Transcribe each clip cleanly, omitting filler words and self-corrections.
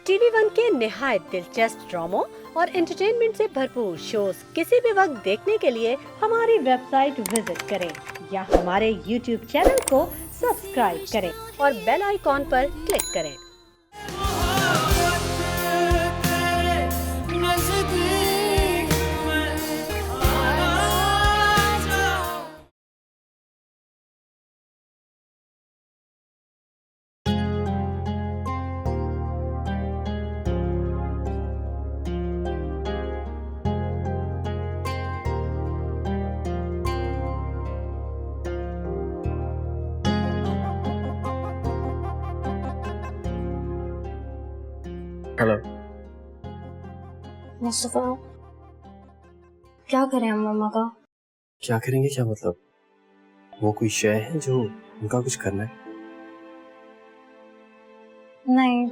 TV one के निहायत दिलचस्प ड्रामों और एंटरटेनमेंट से भरपूर शोज किसी भी वक्त देखने के लिए हमारी वेबसाइट विजिट करें या हमारे यूट्यूब चैनल को सब्सक्राइब करें और बेल आइकॉन पर क्लिक करें। हेलो मुस्तफा, क्या करें हम मम्मा का? क्या करेंगे? क्या मतलब? वो कोई शय है जो उनका कुछ करना है? नहीं,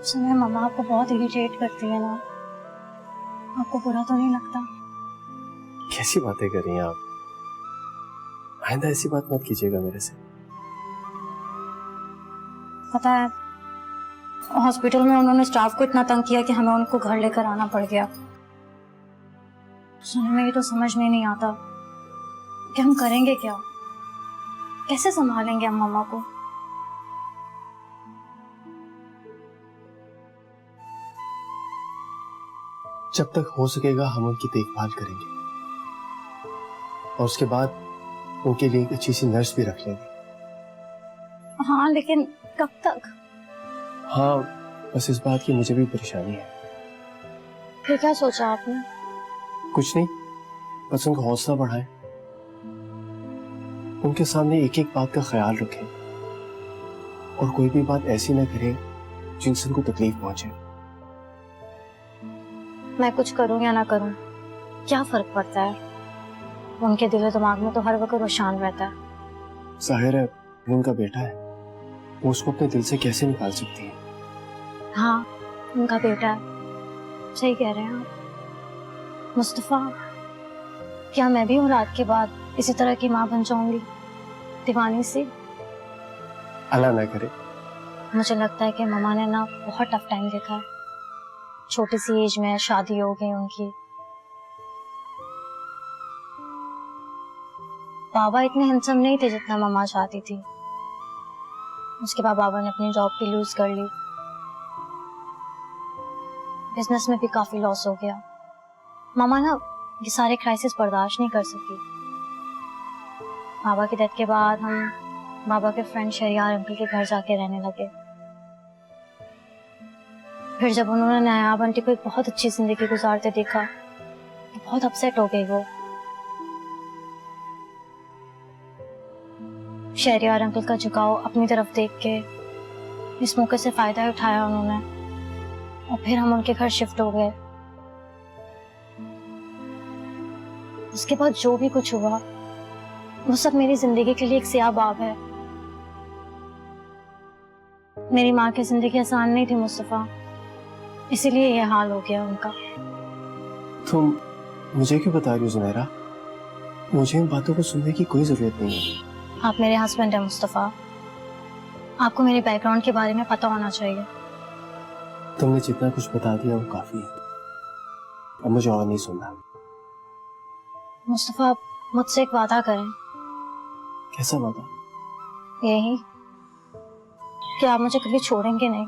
सुनिए, मम्मा आपको बहुत इरिटेट करती है ना। आपको बुरा तो नहीं लगता? कैसी बातें कर रही हैं आप? आइंदा ऐसी बात मत कीजिएगा मेरे से। पता है, हॉस्पिटल में उन्होंने स्टाफ को इतना तंग किया कि हमें उनको घर लेकर आना पड़ गया। सुनने में ये तो समझ में नहीं आता कि हम करेंगे क्या, कैसे संभालेंगे हम मम्मा को। जब तक हो सकेगा हम उनकी देखभाल करेंगे और उसके बाद उनके लिए एक अच्छी सी नर्स भी रख लेंगे। हाँ, लेकिन कब तक? हाँ, बस इस बात की मुझे भी परेशानी है। फिर क्या सोचा आपने? कुछ नहीं, बस उनका हौसला बढ़ाएं, उनके सामने एक एक बात का ख्याल रखें और कोई भी बात ऐसी ना करें जिनसे उनको तकलीफ पहुंचे। मैं कुछ करूं या ना करूं, क्या फर्क पड़ता है? उनके दिलो दिमाग में तो हर वक्त रोशान रहता है। जाहिर है वो उनका बेटा है, वो उसको अपने दिल से कैसे निकाल सकती है? हाँ, उनका बेटा है, सही कह रहे हैं आप। मुस्तफा, क्या मैं भी औलाद के बाद इसी तरह की माँ बन जाऊंगी, दीवानी सी? अल्लाह ना करे। मुझे लगता है कि मम्मा ने ना बहुत टफ टाइम देखा है। छोटी सी एज में शादी हो गई उनकी। बाबा इतने हैंडसम नहीं थे जितना मम्मा चाहती थी। उसके बाद बाबा ने अपनी जॉब भी लूज कर ली, बिजनेस में भी काफी लॉस हो गया। मामा ना ये सारे क्राइसिस बर्दाश्त नहीं कर सकी। बाबा की डेथ के बाद हम बाबा के फ्रेंड शहरियार अंकल के घर जाके रहने लगे। फिर जब उन्होंने नायाब आंटी को एक बहुत अच्छी जिंदगी गुजारते देखा तो बहुत अपसेट हो गई वो। शहरियार अंकल का झुकाव अपनी तरफ देख के इस मौके से फायदा उठाया उन्होंने और फिर हम उनके घर शिफ्ट हो गए। उसके बाद जो भी कुछ हुआ वो सब मेरी जिंदगी के लिए एक स्याह बाब है। मेरी माँ की जिंदगी आसान नहीं थी मुस्तफा, इसीलिए ये हाल हो गया उनका। तुम मुझे क्यों बता रही हो ज़ुनैरा? मुझे इन बातों को सुनने की कोई जरूरत नहीं है। आप मेरे हस्बैंड हैं मुस्तफा, आपको मेरे बैकग्राउंड के बारे में पता होना चाहिए। तुमने जितना कुछ बता दिया वो काफी है, अब मुझे और नहीं सुनना। मुस्तफा, मुझसे एक वादा करें। कैसा वादा? यही कि आप मुझे कभी छोड़ेंगे नहीं।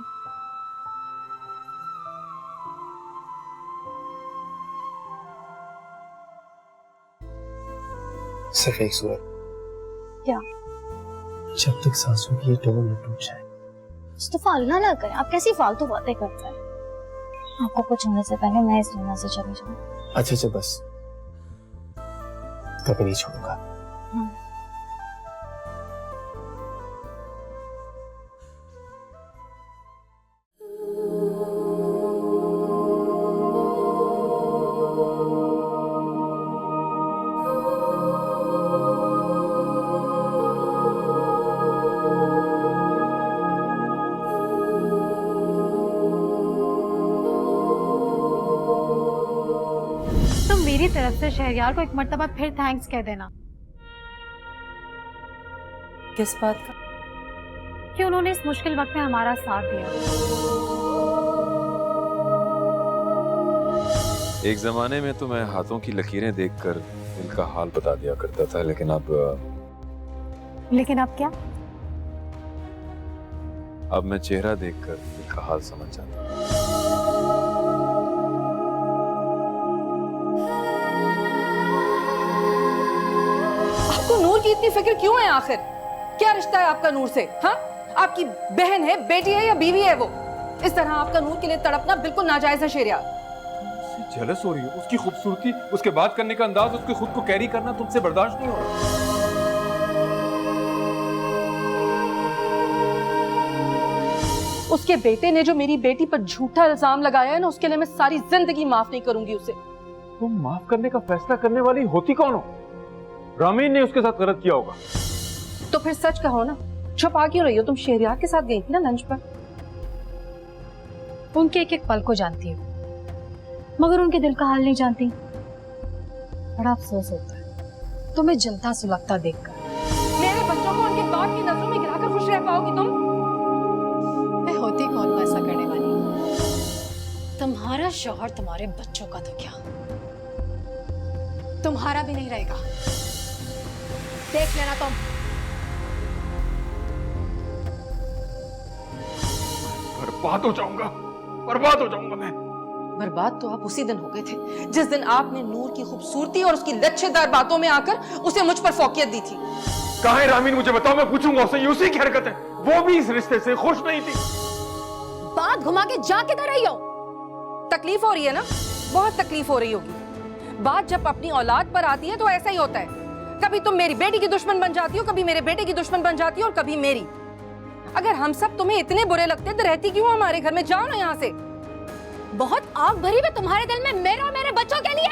सिर्फ एक सूरत। क्या? जब तक सांसों की ये डोर न टूट जाए। मुस्तफा, अल्लाह ना करे, आप कैसी फालतू बातें करते हैं। आपको कुछ होने से पहले मैं इस दुनिया से चली जाऊं। अच्छा बस, कभी नहीं छोड़ूंगा। मेरी तरफ से शहरयार को एक मर्तबा फिर थैंक्स कह देना। किस बात का? कि उन्होंने इस मुश्किल वक्त में हमारा साथ दिया। एक जमाने में तो मैं हाथों की लकीरें देखकर दिल का हाल बता दिया करता था, लेकिन अब क्या? मैं चेहरा देखकर दिल का हाल समझ जाता हूं। आपको नूर की इतनी फिक्र क्यों है आखिर? क्या रिश्ता है आपका नूर से? हाँ, आपकी बहन है, बेटी है या बीवी है वो? इस तरह आपका नूर के लिए तड़पना बिल्कुल नाजायज है शेरिया। जेलस हो रही हो? उसकी खूबसूरती, उसके बात करने का अंदाज, उसके खुद को कैरी करना तुमसे बर्दाश्त नहीं हो रहा। उसके बेटे ने जो मेरी बेटी पर झूठा इल्जाम लगाया है ना, उसके लिए मैं सारी जिंदगी माफ नहीं करूंगी उसे। तुम माफ करने का फैसला करने वाली होती कौन हो? रामीन ने उसके साथ गलत किया होगा। तो फिर सच कहो ना, छुपा क्यों रही हो? तुम शेरिया के साथ गई थी ना लंच पर। उनके एक एक पल को जानती हूँ, मगर उनके दिल का हाल नहीं जानती। बड़ा अफसोस होता है तुम्हें जनता सुलगता देखकर। मेरे बच्चों को उनके बाप की नजरों में गिराकर खुश रह पाओगी तुम? मैं होती कौन को ऐसा करने वाली? तुम्हारा शौहर तुम्हारे बच्चों का तो क्या, तुम्हारा भी नहीं रहेगा। देख लेना तुम। बर्बाद हो जाऊंगा, बर्बाद हो जाऊंगा मैं। बर्बाद तो आप उसी दिन हो गए थे जिस दिन आपने नूर की खूबसूरती और उसकी लच्छेदार बातों में आकर उसे मुझ पर फौकियत दी थी। कहाँ है रामीन? मुझे बताओ, मैं पूछूंगा उससे। उसी की हरकत है, वो भी इस रिश्ते से खुश नहीं थी। बात घुमा के जा किधर रही हो? तकलीफ हो रही है ना? बहुत तकलीफ हो रही होगी। बात जब अपनी औलाद पर आती है तो ऐसा ही होता है। कभी तुम मेरी बेटी की दुश्मन बन जाती हो, कभी मेरे बेटे की दुश्मन बन जाती हो और कभी मेरी। अगर हम सब तुम्हें इतने बुरे लगते तो रहती क्यों हमारे घर में? जाओ ना यहाँ से। बहुत आग भरी है तुम्हारे दिल में मेरे और मेरे बच्चों के लिए।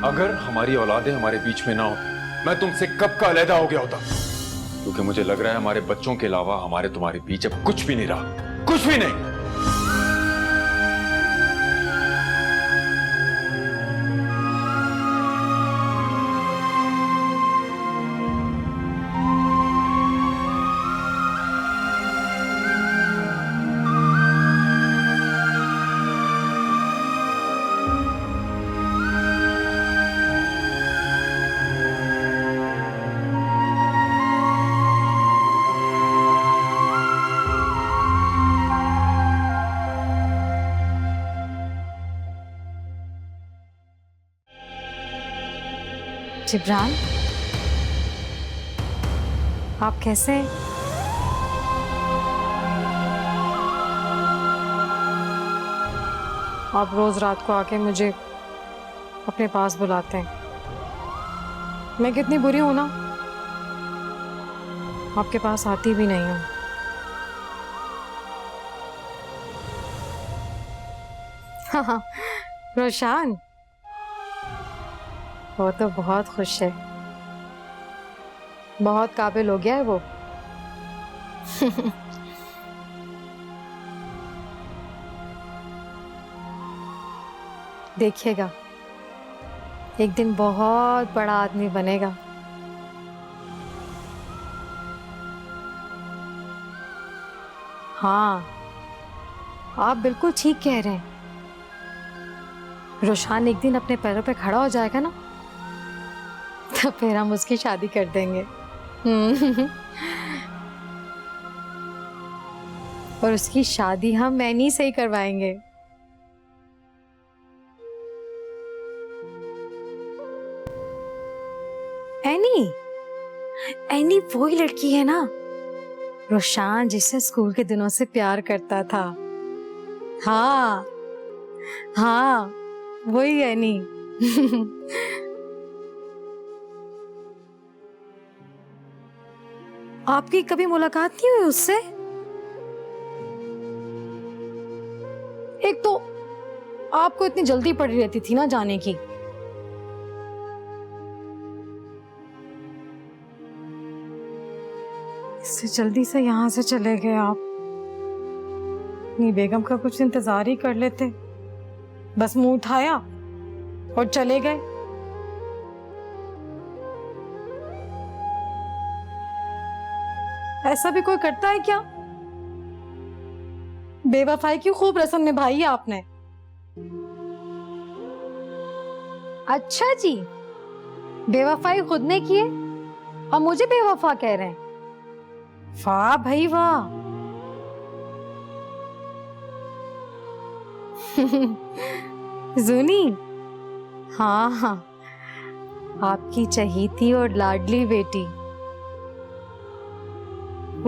अगर हमारी औलादें हमारे बीच में ना हो, मैं तुमसे कब का अलहदा हो गया होता। क्योंकि मुझे लग रहा है हमारे बच्चों के अलावा हमारे तुम्हारे बीच अब कुछ भी नहीं रहा, कुछ भी नहीं। जिब्रान, आप कैसे हैं? आप रोज रात को आके मुझे अपने पास बुलाते हैं। मैं कितनी बुरी हूं ना, आपके पास आती भी नहीं हूं। हाँ, रोशान, वो तो बहुत खुश है, बहुत काबिल हो गया है वो। देखिएगा, एक दिन बहुत बड़ा आदमी बनेगा। हाँ, आप बिल्कुल ठीक कह रहे हैं। रोशान एक दिन अपने पैरों पे खड़ा हो जाएगा ना, तो फिर हम उसकी शादी कर देंगे। और उसकी शादी हम मैनी से ही करवाएंगे। एनी, एनी वही लड़की है ना, रोशान जिससे स्कूल के दिनों से प्यार करता था। हाँ हाँ, वही एनी। आपकी कभी मुलाकात नहीं हुई उससे? एक तो आपको इतनी जल्दी पड़ी रहती थी ना जाने की। इससे जल्दी से यहाँ से चले गए आप। अपनी बेगम का कुछ इंतजार ही कर लेते। बस मुंह उठाया और चले गए। ऐसा भी कोई करता है क्या? बेवफाई की खूब रस्म निभाई है आपने। अच्छा जी, बेवफाई खुद ने की है और मुझे बेवफा कह रहे हैं। वाह भाई वाह। जूनी, हाँ हाँ, आपकी चहीती और लाडली बेटी,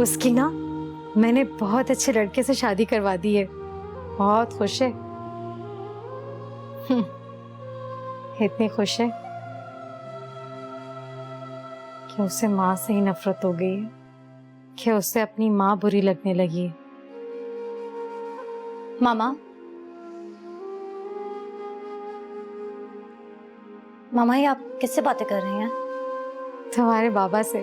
उसकी ना मैंने बहुत अच्छे लड़के से शादी करवा दी है। बहुत खुश है। इतनी खुश है कि उसे माँ से ही नफरत हो गई है, कि उसे अपनी माँ बुरी लगने लगी है। मामा, मामा ये आप किससे बातें कर रही हैं? तुम्हारे बाबा से।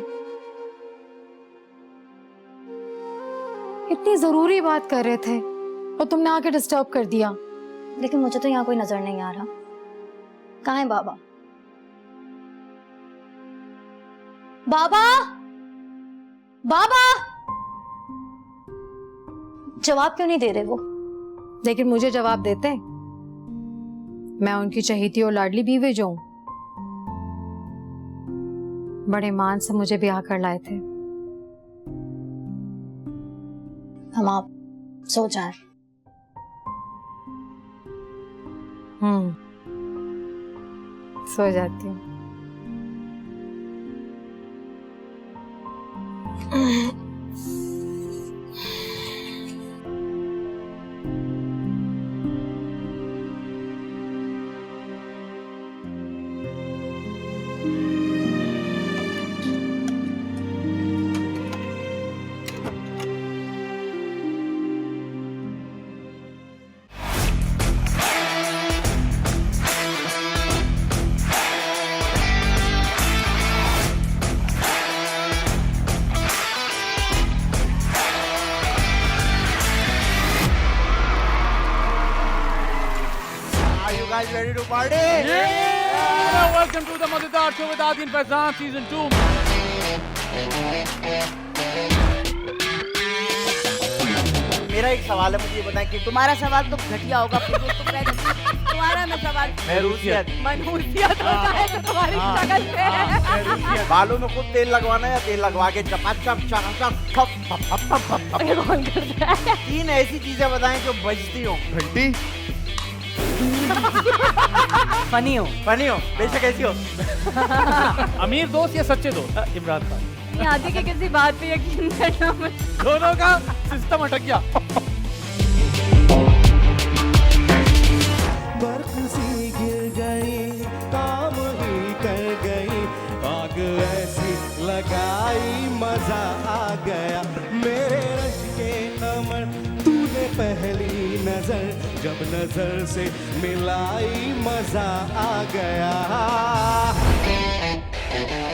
इतनी जरूरी बात कर रहे थे और तुमने आके डिस्टर्ब कर दिया। लेकिन मुझे तो यहाँ कोई नजर नहीं आ रहा। कहाँ है बाबा? बाबा, बाबा, जवाब क्यों नहीं दे रहे वो? लेकिन मुझे जवाब देते। मैं उनकी चहेती और लाडली बीवी जो हूं। बड़े मान से मुझे ब्याह कर लाए थे। हम आप सो जाएं। सो जाती हूँ। guys ready to party? Yeah! Welcome to the Madhudar Show with Adin Faizan Season 2. मेरा एक सवाल है, मुझे ये बताएं कि तुम्हारा सवाल तो घटिया होगा, तुम्हारा ना सवाल मनहूसियत होता है तो तुम्हारी शक्ल पे है। बालों में खूब तेल लगवाना है या तेल लगवा के चपाचप चपाचप कौन करता है? 3 ऐसी चीजें बताएं जो बजती हो। घंटी। फनी हो बेशक ऐसी हो। अमीर दोस्त या सच्चे दोस्त? इमरान खान। आदि के किसी बात पे यकीन करना मत। दोनों का सिस्टम अटक गया। बर्फ सी गिर गई, काम ही कर गई, आग ऐसी लगाई, मजा आ गया। मेरे रश के अमर तूने पहली नजर, जब नजर से मिलाई, मजा आ गया।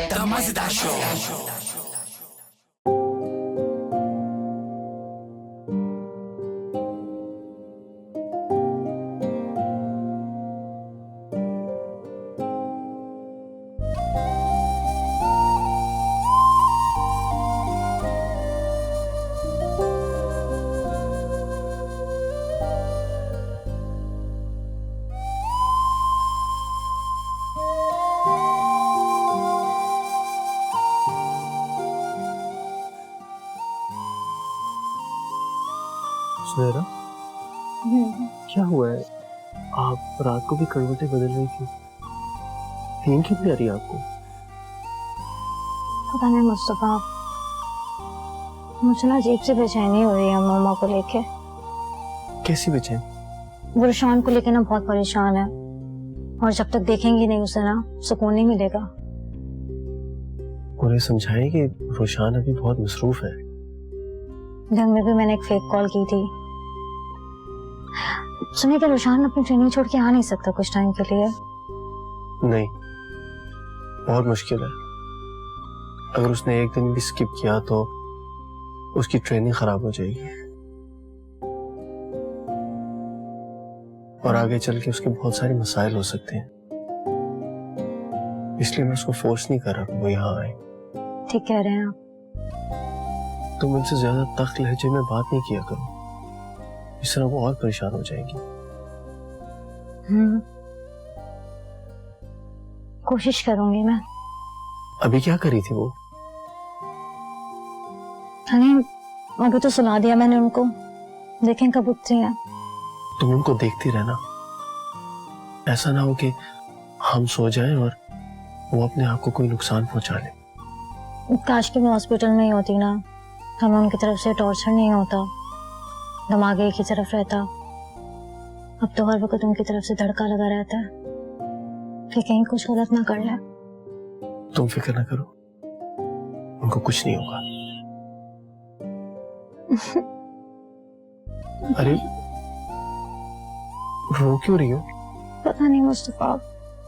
The Mazda Show. सुनहरा, क्या हुआ है? आप रात को भी करवटें बदल रही थी, नींद क्यों नहीं आ रही आपको? पता नहीं मुस्तफा, मुझे ना अजीब सी बेचैनी हो रही है मामा को लेके। कैसी बेचैन? वो रुशान को लेके ना बहुत परेशान है, और जब तक देखेंगी नहीं उसे ना सुकून नहीं मिलेगा। उन्हें समझाएं कि रुशान अभी बहुत मसरूफ है। दिन में भी मैंने एक फेक कॉल की थी। सुनिए, कि रुशान अपनी ट्रेनिंग छोड़ के आ नहीं सकता कुछ टाइम के लिए? नहीं, बहुत मुश्किल है। अगर उसने एक दिन भी स्किप किया तो उसकी ट्रेनिंग खराब हो जाएगी। और आगे चल के उसके बहुत सारे मसाइल हो सकते हैं, इसलिए मैं उसको फोर्स नहीं कर रहा कि वो यहाँ आए। ठीक कह रहे हैं आप। तुम उनसे ज्यादा तख्त लहजे में बात नहीं किया करो, इस तरह वो और परेशान हो जाएगी। कोशिश करूंगी मैं। अभी क्या करी थी वो? नहीं, अभी तो सुना दिया मैंने उनको, देखें कब उठती हैं। तुम उनको देखती रहना, ऐसा ना हो कि हम सो जाएं और वो अपने आप को कोई नुकसान पहुंचा ले। काश कि मैं हॉस्पिटल में ही होती ना, हमें उनकी तरफ से टॉर्चर नहीं होता, दिमाग एक ही तरफ रहता। अब तो हर वक्त उनकी तरफ से धड़का लगा रहता है कि कहीं कुछ गलत ना कर ले। तुम फिक्र ना करो, उनको कुछ नहीं होगा। अरे रो क्यों रही हो? पता नहीं मुस्तफा,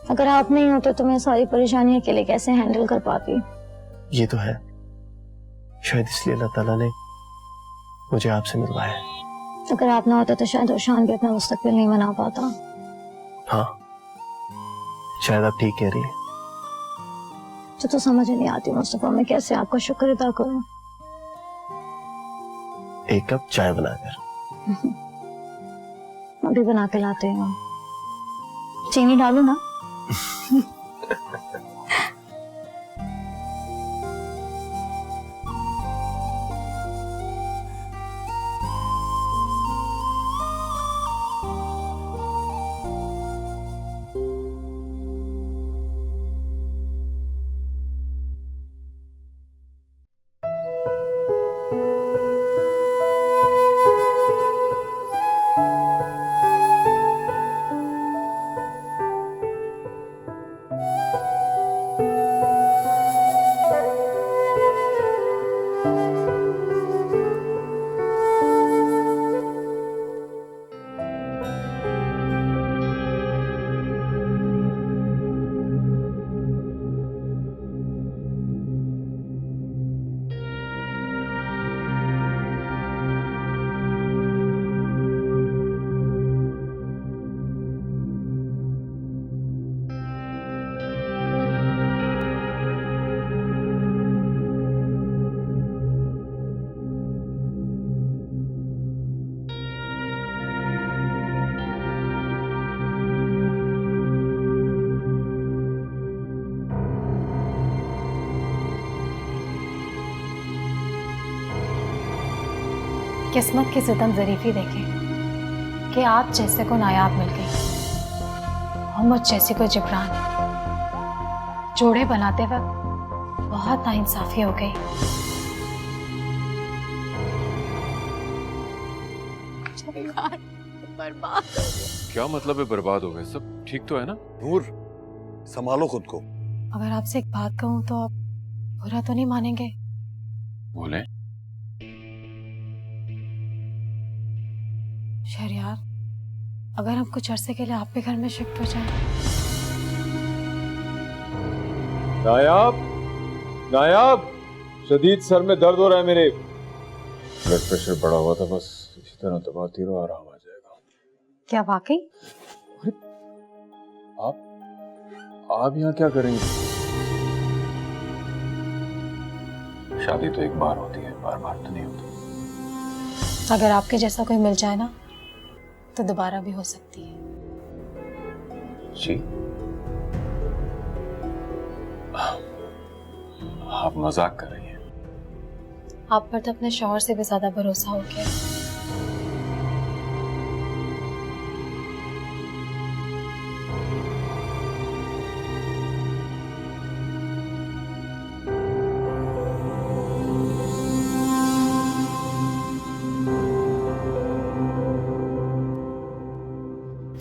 अगर आप नहीं होते तो मैं सारी परेशानी अकेले कैसे हैंडल कर पाती। ये तो है, शायद इसलिए अल्लाह ताला ने मुझे आपसे मिलवाया है। अगर आप ना होते तो शायद रोशान भी अपना मुस्तकबिल नहीं बना पाता। हाँ, शायद आप ठीक कह रही हैं। तो समझ नहीं आती मुस्तफा, मैं कैसे आपका शुक्र अदा करूं। एक कप चाय बनाकर अभी बना के लाते हैं। चीनी डालू ना? किस्मत की सितम ज़रीफ़ी देखे कि आप जैसे को नायाब मिल गई और मुझ जैसी को जिब्रान। जोड़े बनाते वक्त बहुत नाइंसाफी हो गई। बर्बाद। क्या मतलब है बर्बाद हो गए? सब ठीक तो है ना? नूर, संभालो खुद को। अगर आपसे एक बात कहूँ तो आप बुरा तो नहीं मानेंगे? बोले। शहरयार, अगर हम कुछ अरसे के लिए आपके घर में शिफ्ट हो जाएं। नायाब, नायाब, शदीद सर में दर्द हो रहा है मेरे। ब्लड प्रेशर बढ़ा हुआ था, बस इसी तरह दबाती रहो, आराम आ जाएगा। क्या वाकई? आप यहाँ क्या करेंगे? शादी तो एक बार होती है, बार बार तो नहीं होती। अगर आपके जैसा कोई मिल जाए ना तो दोबारा भी हो सकती है। जी, आप मजाक कर रही हैं। आप पर तो अपने शौहर से भी ज्यादा भरोसा हो गया।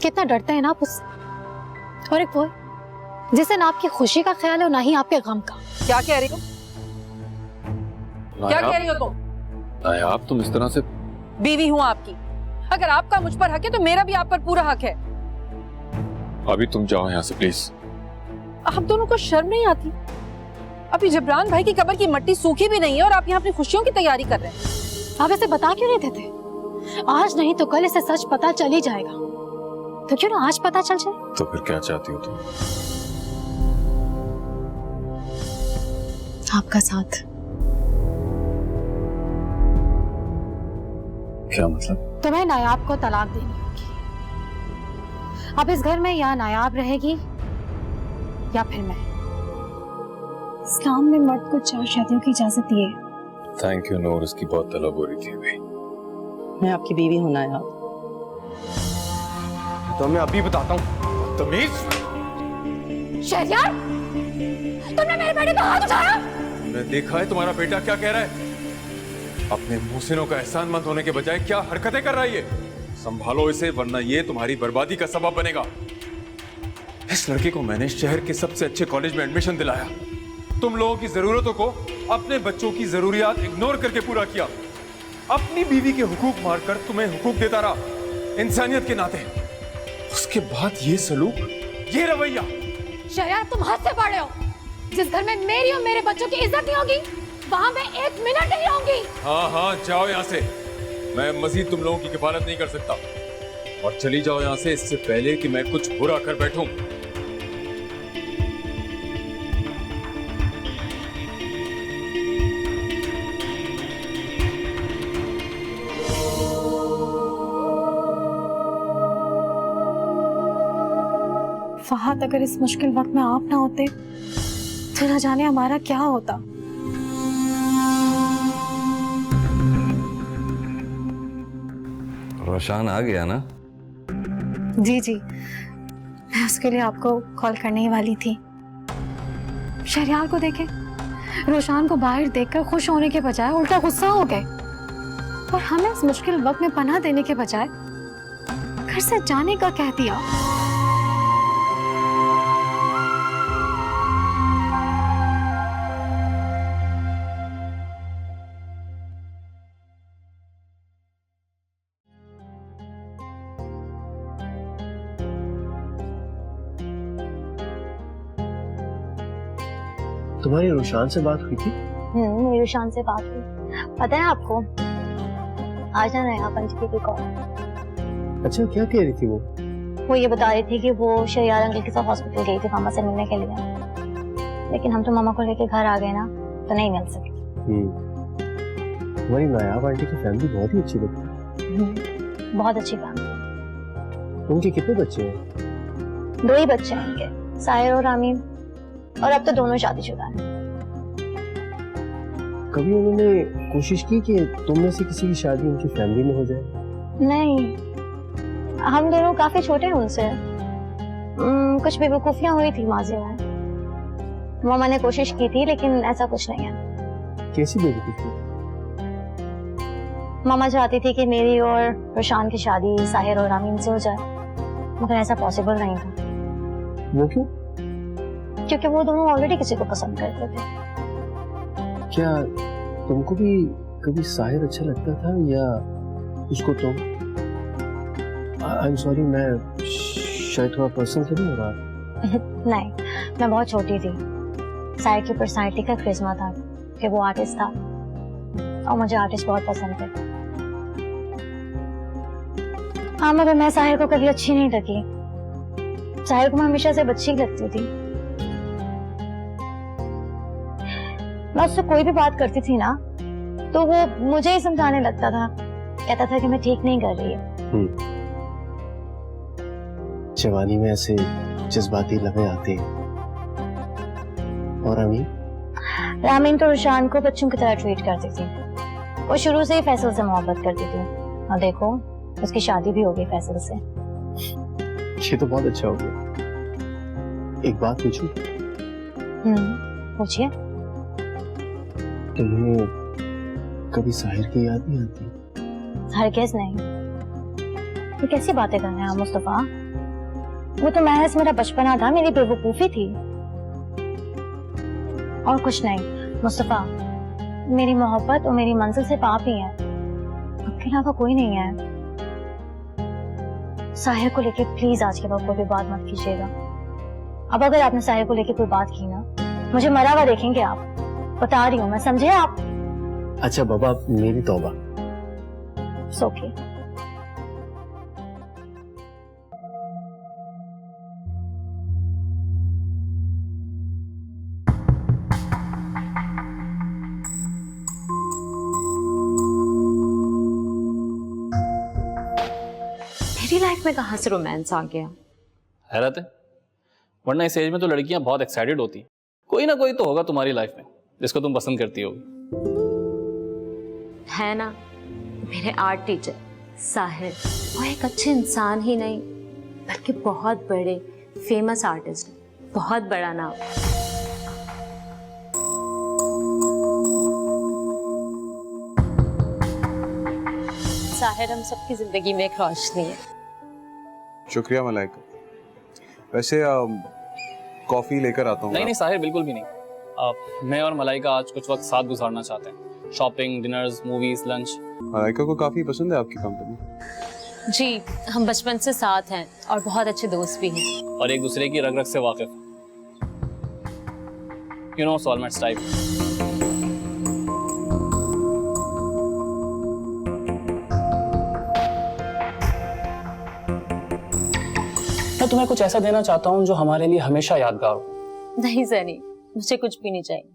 कितना डरते हैं ना आप उससे। और एक वो जिसे ना आपकी खुशी का ख्याल है और ना ही आपके गम का। क्या कह रही हो? क्या कह रही हो तुम? नायाब, तुम इस तरह से। बीवी हूँ आपकी, अगर आपका मुझ पर हक है तो मेरा भी आप पर पूरा हक है। अभी तुम जाओ यहाँ से प्लीज। आप दोनों को शर्म नहीं आती? अभी जिब्रान भाई की कब्र की मट्टी सूखी भी नहीं है और आप यहाँ अपनी खुशियों की तैयारी कर रहे हैं। आप ऐसे बता क्यों नहीं देते? आज नहीं तो कल इसे सच पता चल ही जाएगा। तो क्यों ना आज पता चल जाए। तो फिर क्या चाहती हो तुम? आपका साथ। क्या मतलब? तुम्हें नायाब को तलाक देनी होगी। अब इस घर में या नायाब रहेगी या फिर मैं। इस्लाम में मर्द को 4 शादियों की इजाजत दी है। थैंक यू नूर, इसकी बहुत तलब हो रही थी अभी। मैं आपकी बीवी हूं नायाब। तो मैं अभी बताता हूँ। तमीज। शहरयार, तुमने मेरे बेटे को हाथ उठाया। तुमने देखा है तुम्हारा बेटा क्या कह रहा है? अपने मुहसिनों का एहसानमंद होने के बजाय क्या हरकतें कर रहा है ये? संभालो इसे, वरना ये तुम्हारी बर्बादी का सबब बनेगा। इस लड़के को मैंने शहर के सबसे अच्छे कॉलेज में एडमिशन दिलाया। तुम लोगों की जरूरतों को अपने बच्चों की जरूरियात इग्नोर करके पूरा किया। अपनी बीवी के हुकूक मारकर तुम्हें हुकूक देता रहा इंसानियत के नाते। उसके बाद ये सलूक, ये रवैया। शहरयार, तुम हद से बढ़ रहे हो। जिस घर में मेरी और मेरे बच्चों की इज्जत नहीं होगी, वहां मैं 1 मिनट नहीं रहूंगी। हाँ हाँ, जाओ यहाँ से। मैं मजीद तुम लोगों की किफालत नहीं कर सकता। और चली जाओ यहाँ से, इससे पहले कि मैं कुछ बुरा कर बैठूं। फहद, अगर इस मुश्किल वक्त में आप ना होते तो न जाने हमारा क्या होता। रोशान आ गया ना? जी जी, मैं उसके लिए आपको कॉल करने ही वाली थी। शहरयार को देखें, रोशान को बाहर देखकर खुश होने के बजाय उल्टा गुस्सा हो गए, और हमें इस मुश्किल वक्त में पनाह देने के बजाय घर से जाने का कह दिया। तुम्हारी रोशान से बात हुई थी? मेरी रोशान से बात हुई। पता है आपको, आज ना नया पंचकी की कॉल। अच्छा, क्या कह रही थी वो? वो ये बता रही थी कि वो शहरयार अंकल के साथ हॉस्पिटल गई थी मामा से मिलने के लिए, लेकिन हम तो मामा को लेके घर आ गए ना, तो नहीं मिल सके। तुम्हारी नायाब आंटी की फैमिली बहुत ही अच्छी लगती है। बहुत अच्छी फैमिली। उनके कितने बच्चे हैं? 2 ही बच्चे हैं उनके, साहिर और आमीन, और अब तो दोनों शादीशुदा हैं। कभी उन्होंने कोशिश की कि तुम में से किसी की शादी उनकी फैमिली में हो जाए? नहीं, हम दोनों काफी छोटे हैं उनसे। कुछ बेवकूफियां हुई थी माजी में। मामा ने कोशिश की थी, लेकिन ऐसा कुछ नहीं है। कैसी बेवकूफी? मामा चाहती थी कि मेरी और रोशान की शादी साहिर और आमीन से हो जाए, मगर ऐसा पॉसिबल नहीं था। वो क्यों? क्योंकि वो दोनों ऑलरेडी किसी को पसंद करते थे। क्या तुमको भी कभी साहिर अच्छा लगता था या उसको तुम? आई एम सॉरी, मैं शायद थोड़ा पर्सनल तो नहीं हो रहा? नहीं, मैं बहुत छोटी थी। साहिर की पर्सनालिटी का क्रिश्मा था कि वो आर्टिस्ट था, और मुझे आर्टिस्ट बहुत पसंद थे। हाँ, मगर मैं साहिर को कभी अच्छी नहीं लगी। साहिर को मैं हमेशा से अच्छी लगती थी। मैं उससे कोई भी बात करती थी ना, तो वो मुझे ही समझाने लगता था, कहता था कि मैं ठीक नहीं कर रही है। जवानी में ऐसे जज्बाती लम्हे आते हैं। और रामीन तो रुशान को बच्चों की तरह ट्रीट करती थी। वो शुरू से ही फैसल से मोहब्बत करती थी, और देखो उसकी शादी भी हो गई फैसल से। ये तो बहुत अच्छा हो गया। एक बात पूछूं? पूछिए। तुम्हें कभी साहिर की याद नहीं आती? हरगिज़ नहीं। ये कैसी बातें कर रहे हैं आप मुस्तफा? वो तो महज मेरा बचपना था, मेरी बेवकूफी थी, और कुछ नहीं। मुस्तफा, मेरी मोहब्बत और मेरी मंजिल सिर्फ आप ही हैं, आपके अलावा कोई नहीं है। साहिर को लेके प्लीज आज के बाद कोई भी बात मत कीजिएगा। अब अगर आपने साहिर को लेके कोई बात की ना, मुझे मरा हुआ देखेंगे आप। बता रही हूँ मैं, समझे आप? अच्छा बाबा, मेरी तौबा। ओके। लाइफ में कहाँ से रोमांस आ गया? हैरत है, वरना इस एज में तो लड़कियां बहुत एक्साइटेड होती हैं। कोई ना कोई तो होगा तुम्हारी लाइफ में जिसको तुम पसंद करती होगी। है ना, मेरे आर्ट टीचर साहिर, वो एक अच्छे इंसान ही नहीं बल्कि बहुत बड़े फेमस आर्टिस्ट, बहुत बड़ा नाम। साहिर हम सबकी जिंदगी में एक रोशनी है। शुक्रिया मलाइका। वैसे कॉफी लेकर आता हूँ। नहीं नहीं साहिर, बिल्कुल भी नहीं। मैं और मलाइका आज कुछ वक्त साथ गुजारना चाहते हैं। Shopping, dinners, movies, lunch. Malaika को काफी पसंद है आपकी कंपनी। जी, हम बचपन से साथ हैं और बहुत अच्छे दोस्त भी हैं। और एक दूसरे की रग रग से वाकिफ। You know, soulmates type. मैं तुम्हें कुछ ऐसा देना चाहता हूँ जो हमारे लिए हमेशा यादगार हो। नहीं सनी, मुझे कुछ भी नहीं चाहिए।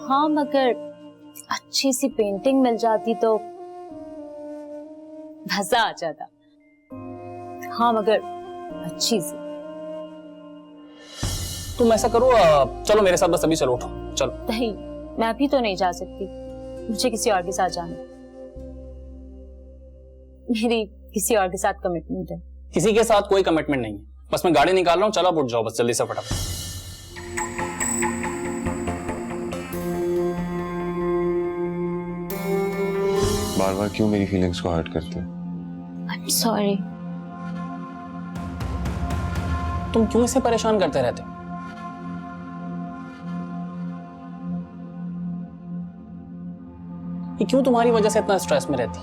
हाँ, मगर अच्छी सी पेंटिंग मिल जाती तो मजा आ जाता। हाँ, मगर अच्छी सी। तुम ऐसा करो, चलो मेरे साथ, बस अभी चलो, उठो चलो। नहीं, मैं अभी तो नहीं जा सकती, मुझे किसी और के साथ जाना। मेरी किसी और के साथ कमिटमेंट है। किसी के साथ कोई कमिटमेंट नहीं है, बस मैं गाड़ी निकाल रहा हूँ, चलो आप उठ जाओ बस जल्दी से फटाफट। बार बार क्यों मेरी फीलिंग्स को हर्ट करते हो? I'm sorry। तुम क्यों इसे परेशान करते रहते हो? ये क्यों तुम्हारी वजह से इतना स्ट्रेस में रहती?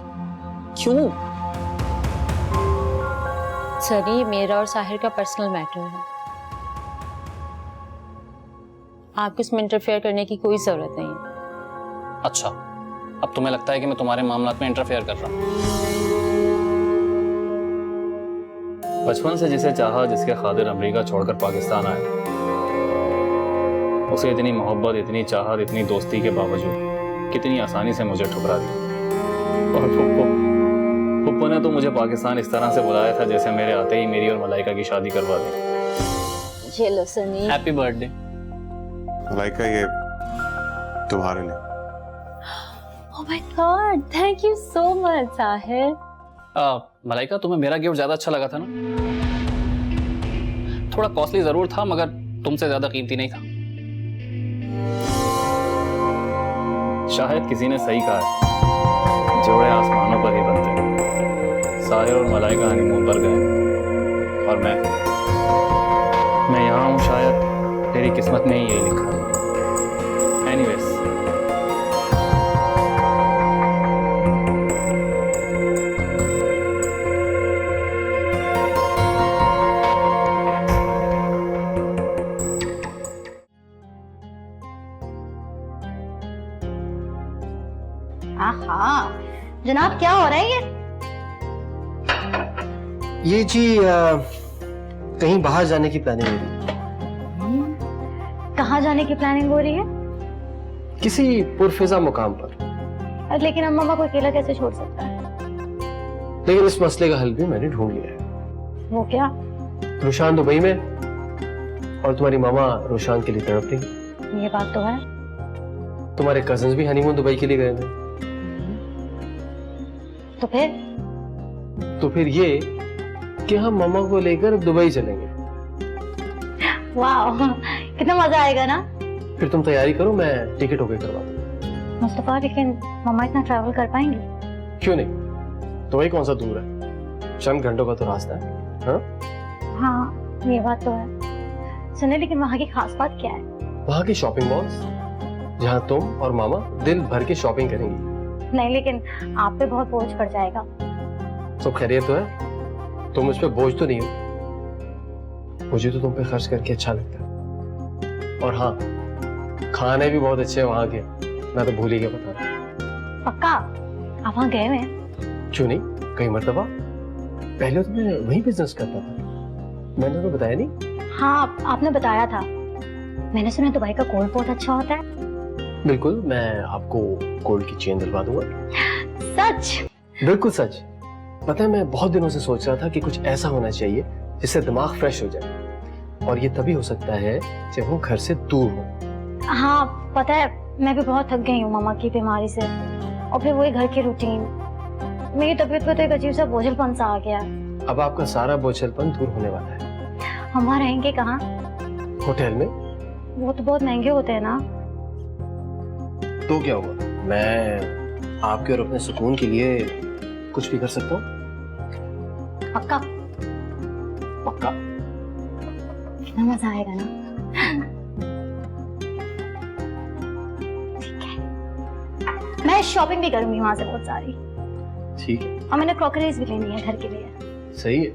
क्यों? सर, ये मेरा और साहिर का पर्सनल मैटर है। आपको इसमें इंटरफेयर करने की कोई जरूरत नहीं है। अच्छा, अब तुम्हें लगता है कि मैं तुम्हारे मामलात में इंटरफेयर कर रहा हूं? बचपन से जिसे चाहा, जिसके खातिर अमेरिका छोड़कर पाकिस्तान आए, उसे इतनी मोहब्बत, इतनी चाहत, इतनी दोस्ती के बावजूद कितनी आसानी से मुझे ठुकरा दिया। और फुप्पो ने तो मुझे पाकिस्तान इस तरह से बुलाया था जैसे मेरे आते ही मेरी और मलाइका की शादी करवा दी। ये लो सनी। Happy birthday. मलाइका, ये तुम्हारे लिए। Oh my God, thank you so much, Sahir. Malaika, तुम्हें मेरा गिफ्ट ज्यादा अच्छा लगा था ना? थोड़ा कॉस्टली जरूर था, मगर तुमसे ज्यादा कीमती नहीं था। शायद किसी ने सही कहा है, जोड़े आसमानों पर ही बनते हैं। साहिर और मलाइका हनीमून पर गए और मैं यहाँ हूँ, शायद तेरी किस्मत में ही यही लिखा है। एनीवेज, आहा, जनाब क्या हो रहा है ये जी कहीं बाहर जाने की प्लानिंग हो रही है। कहाँ जाने की प्लानिंग हो रही है? किसी पुरफिजा मुकाम पर। लेकिन हम मामा को अकेला कैसे छोड़ सकता है? लेकिन इस मसले का हल भी मैंने ढूंढ लिया है। वो क्या? रुशान दुबई में और तुम्हारी मामा रुशान के लिए तड़प रही। ये बात तो है। तुम्हारे कजिन्स भी हनीमून दुबई के लिए गए हैं। तो फिर ये कि हम मामा को लेकर दुबई चलेंगे। वाह, कितना मजा आएगा ना। फिर तुम तैयारी करो, मैं टिकट ओके करवा दूँ। मुस्तफा, लेकिन मामा इतना ट्रैवल कर पाएंगे? क्यों नहीं, दुबई कौन सा दूर है, चंद घंटों का तो रास्ता है। हाँ, ये बात तो है। सुने, लेकिन वहाँ की खास बात क्या है? वहाँ की शॉपिंग मॉल्स, जहाँ तुम और मामा दिल भर के शॉपिंग करेंगी। नहीं, लेकिन आप पे बहुत बोझ पड़ जाएगा। सब खैरियत तो है? तुम मुझ पे बोझ तो नहीं हो? मुझे तो तुम पे खर्च करके अच्छा लगता है। और हाँ, खाने भी बहुत अच्छे हैं वहाँ के, मैं तो भूल ही गया बता। पक्का आप वहाँ गए हुए? क्यों नहीं, कई मर्तबा। पहले तो मैं वही बिजनेस करता था, मैंने तो बताया नहीं। हाँ, आपने बताया था। मैंने सुना दुबई का गोल्ड बहुत अच्छा होता है। बिल्कुल, मैं आपको गोल्ड की चेन दिलवा दूंगा। सच? बिल्कुल सच। पता है मैं बहुत दिनों से सोच रहा था कि कुछ ऐसा होना चाहिए जिससे दिमाग फ्रेश हो जाए, और ये तभी हो सकता है जब वो घर से दूर हो। हाँ पता है, मैं भी बहुत थक गई हूँ मामा की बीमारी से, और फिर वही घर की रूटीन। मेरी तबीयत पे तो एक अजीब सा बोझलपन सा आ गया। अब आपका सारा बोझलपन दूर होने वाला है। हम वहाँ रहेंगे कहाँ? होटल में। वो तो बहुत महंगे होते हैं ना। तो क्या हुआ, मैं आपके और अपने सुकून के लिए कुछ भी कर सकता हूँ। पक्का? पक्का। कितना मजा आएगा ना। ठीक है, मैं शॉपिंग भी करूंगी वहां से बहुत सारी। ठीक है। और मैंने क्रॉकरीज भी लेनी है घर के लिए। सही है।